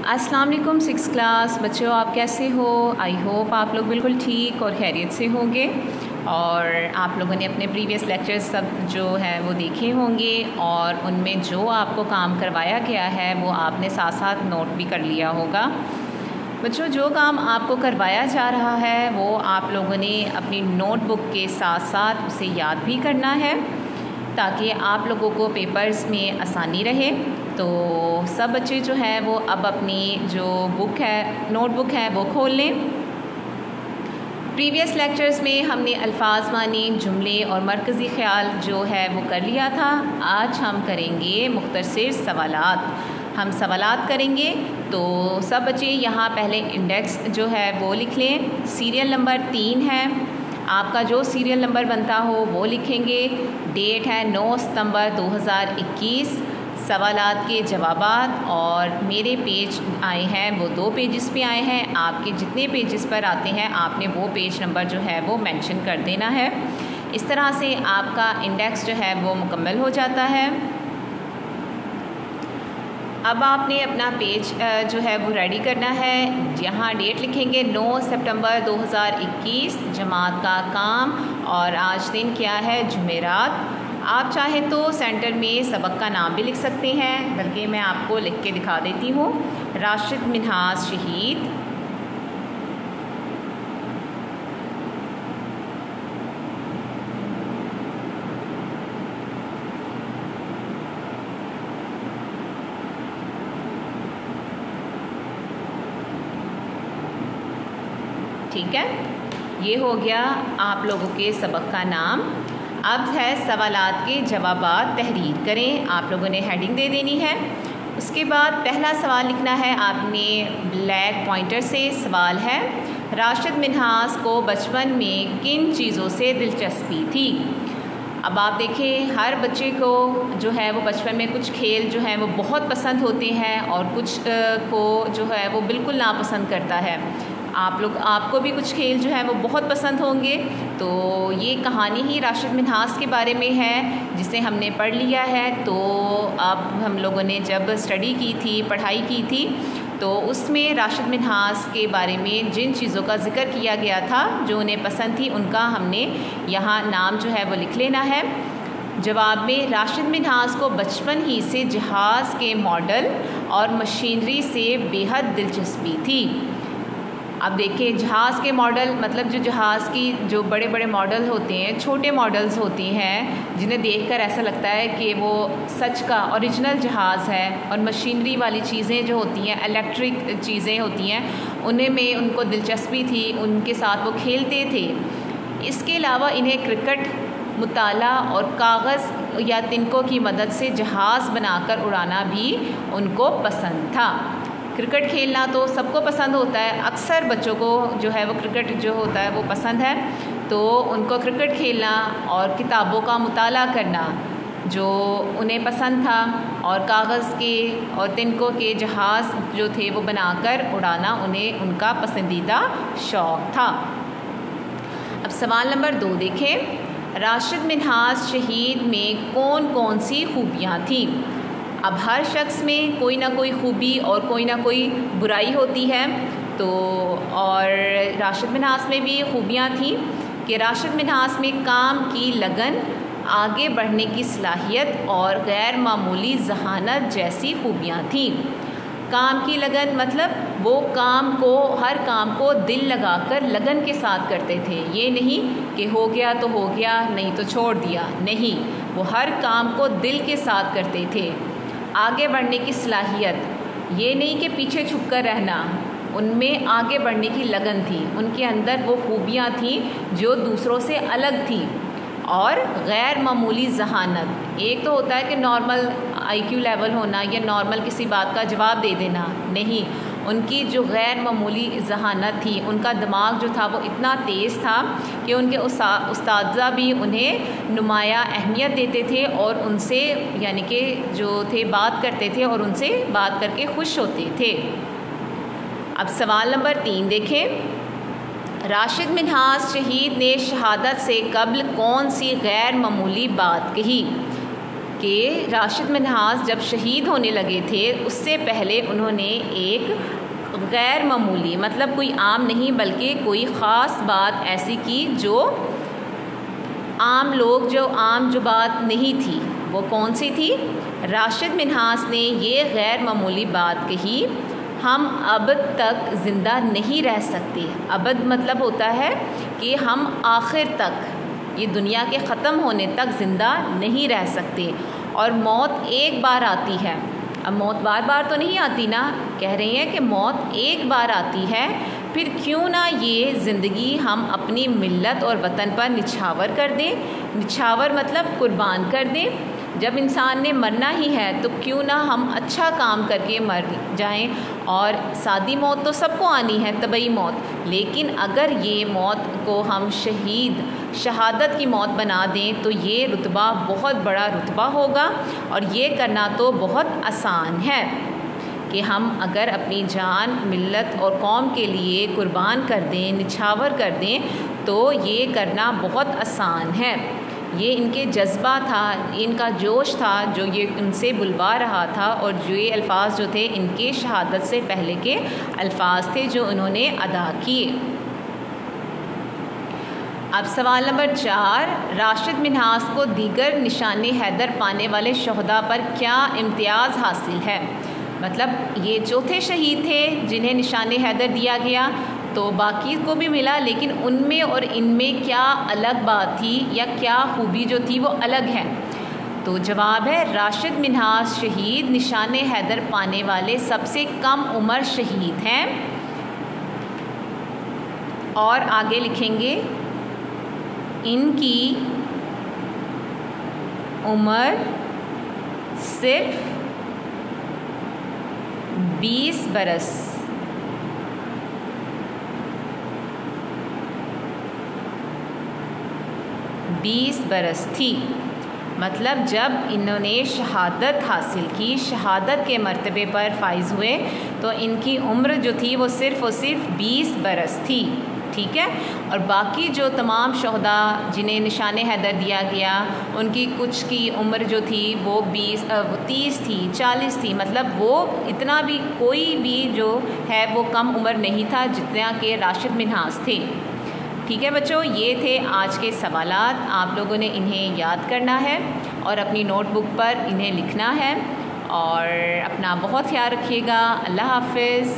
अस्सलाम वालेकुम 6th class बच्चों, आप कैसे हो? आई होप आप लोग बिल्कुल ठीक और खैरियत से होंगे और आप लोगों ने अपने प्रीवियस लेक्चर्स सब जो है वो देखे होंगे और उनमें जो आपको काम करवाया गया है वो आपने साथ साथ नोट भी कर लिया होगा। बच्चों, जो काम आपको करवाया जा रहा है वो आप लोगों ने अपनी नोटबुक के साथ साथ उसे याद भी करना है ताकि आप लोगों को पेपर्स में आसानी रहे। तो सब बच्चे जो है वो अब अपनी जो बुक है, नोटबुक है, वो खोल लें। प्रीवियस लेक्चर्स में हमने अल्फाज मानी, जुमले और मरकज़ी ख़्याल जो है वो कर लिया था। आज हम करेंगे मुख्तसर सवालात। हम सवालात करेंगे तो सब बच्चे यहाँ पहले इंडेक्स जो है वो लिख लें। सीरियल नंबर 3 है, आपका जो सीरियल नंबर बनता हो वो लिखेंगे। डेट है 9 सितंबर 2021। सवालात के जवाबात और मेरे पेज आए हैं वो 2 पेजेस पे आए हैं। आपके जितने पेजेस पर आते हैं आपने वो पेज नंबर जो है वो मेंशन कर देना है। इस तरह से आपका इंडेक्स जो है वो मुकम्मल हो जाता है। अब आपने अपना पेज जो है वो रेडी करना है। यहाँ डेट लिखेंगे 9 सितंबर 2021, जमात का काम, और आज दिन क्या है? जुमेरात। आप चाहें तो सेंटर में सबक का नाम भी लिख सकते हैं, बल्कि मैं आपको लिख के दिखा देती हूँ। राशिद मिन्हाज शहीद। ठीक है, ये हो गया आप लोगों के सबक का नाम। अब है सवालात के जवाबात तहरीर करें। आप लोगों ने हेडिंग दे देनी है। उसके बाद पहला सवाल लिखना है आपने ब्लैक पॉइंटर से। सवाल है, राशिद मिन्हाज को बचपन में किन चीज़ों से दिलचस्पी थी? अब आप देखें, हर बच्चे को जो है वो बचपन में कुछ खेल जो हैं वो बहुत पसंद होते हैं और कुछ को जो है वो बिल्कुल नापसंद करता है। आपको भी कुछ खेल जो है वो बहुत पसंद होंगे। तो ये कहानी ही राशिद मिन्हाज के बारे में है जिसे हमने पढ़ लिया है। तो अब हम लोगों ने जब स्टडी की थी, पढ़ाई की थी, तो उसमें राशिद मिन्हाज के बारे में जिन चीज़ों का जिक्र किया गया था जो उन्हें पसंद थी उनका हमने यहाँ नाम जो है वो लिख लेना है। जवाब में राशिद मिन्हाज को बचपन ही से जहाज़ के मॉडल और मशीनरी से बेहद दिलचस्पी थी। अब देखिए, जहाज़ के मॉडल मतलब जो जहाज़ की जो बड़े बड़े मॉडल होते हैं, छोटे मॉडल्स होते हैं जिन्हें देखकर ऐसा लगता है कि वो सच का ओरिजिनल जहाज़ है। और मशीनरी वाली चीज़ें जो होती हैं, इलेक्ट्रिक चीज़ें होती हैं, उन्हें में उनको दिलचस्पी थी, उनके साथ वो खेलते थे। इसके अलावा इन्हें क्रिकेट, मुताला और कागज़ या तिनकों की मदद से जहाज़ बनाकर उड़ाना भी उनको पसंद था। क्रिकेट खेलना तो सबको पसंद होता है। अक्सर बच्चों को जो है वो क्रिकेट जो होता है वो पसंद है, तो उनको क्रिकेट खेलना और किताबों का मुताला करना जो उन्हें पसंद था, और कागज़ के और तिनकों के जहाज़ जो थे वो बनाकर उड़ाना उन्हें उनका पसंदीदा शौक़ था। अब सवाल नंबर 2 देखें। राशिद मिन्हाज शहीद में कौन कौन सी खूबियाँ थीं? अब हर शख्स में कोई ना कोई खूबी और कोई ना कोई बुराई होती है। तो और राशिद मिन्हाज में भी खूबियाँ थीं कि राशिद मिन्हाज में काम की लगन, आगे बढ़ने की सलाहियत और गैर मामूली जहानत जैसी खूबियाँ थीं। काम की लगन मतलब वो हर काम को दिल लगाकर लगन के साथ करते थे। ये नहीं कि हो गया तो हो गया, नहीं तो छोड़ दिया, नहीं, वो हर काम को दिल के साथ करते थे। आगे बढ़ने की सलाहियत, ये नहीं कि पीछे छुपकर रहना, उनमें आगे बढ़ने की लगन थी, उनके अंदर वो खूबियाँ थीं जो दूसरों से अलग थी। और गैर मामूली जहानत, एक तो होता है कि नॉर्मल IQ लेवल होना या नॉर्मल किसी बात का जवाब दे देना, नहीं, उनकी जो गैर मामूली जहानत थी, उनका दिमाग जो था वो इतना तेज़ था कि उनके उस्ताज़ा भी उन्हें नुमाया अहमियत देते थे और उनसे यानी कि जो थे बात करते थे और उनसे बात करके खुश होते थे। अब सवाल नंबर 3 देखें। राशिद मिन्हाज शहीद ने शहादत से कब्ल कौन सी गैर मामूली बात कही? कि राशिद मिन्हास जब शहीद होने लगे थे उससे पहले उन्होंने एक गैर मामूली, मतलब कोई आम नहीं बल्कि कोई ख़ास बात ऐसी की जो आम जो बात नहीं थी, वो कौन सी थी? राशिद मिन्हास ने ये गैर मामूली बात कही, हम अब तक ज़िंदा नहीं रह सकते। अबद मतलब होता है कि हम आखिर तक, ये दुनिया के ख़त्म होने तक ज़िंदा नहीं रह सकते, और मौत एक बार आती है। अब मौत बार बार तो नहीं आती ना, कह रही हैं कि मौत एक बार आती है, फिर क्यों ना ये ज़िंदगी हम अपनी मिल्लत और वतन पर निछावर कर दें। निछावर मतलब कुर्बान कर दें। जब इंसान ने मरना ही है तो क्यों ना हम अच्छा काम करके मर जाएं। और सादी मौत तो सबको आनी है, तबई मौत, लेकिन अगर ये मौत को हम शहादत की मौत बना दें तो ये रुतबा बहुत बड़ा रुतबा होगा, और ये करना तो बहुत आसान है कि हम अगर अपनी जान मिल्लत और कौम के लिए कुर्बान कर दें, निछावर कर दें, तो ये करना बहुत आसान है। ये इनके जज्बा था, इनका जोश था जो ये उनसे बुलवा रहा था, और जो ये अल्फाज जो थे इनके शहादत से पहले के अल्फाज थे जो उन्होंने अदा किए। अब सवाल नंबर 4, राशिद मिन्हास को दीगर निशान हैदर पाने वाले शहदा पर क्या इम्तियाज़ हासिल है? मतलब ये चौथे शहीद थे जिन्हें निशान हैदर दिया गया, तो बाकी को भी मिला, लेकिन उनमें और इनमें क्या अलग बात थी या क्या खूबी जो थी वो अलग है? तो जवाब है राशिद मिन्हास शहीद निशान हैदर पाने वाले सबसे कम उम्र शहीद हैं। और आगे लिखेंगे इनकी उम्र सिर्फ 20 बरस। थी। मतलब जब इन्होंने शहादत हासिल की, शहादत के मर्तबे पर फाइज हुए, तो इनकी उम्र जो थी वो सिर्फ़ और सिर्फ 20 बरस थी। ठीक है। और बाकी जो तमाम शहदा जिन्हें निशान हैदर दिया गया, उनकी कुछ की उम्र जो थी वो 30 थी, 40 थी। मतलब वो इतना भी कोई भी जो है वो कम उम्र नहीं था जितना कि राशिद मिन्हास थे। ठीक है बच्चों, ये थे आज के सवालात। आप लोगों ने इन्हें याद करना है और अपनी नोटबुक पर इन्हें लिखना है, और अपना बहुत ख्याल रखिएगा। अल्लाह हाफ़िज़।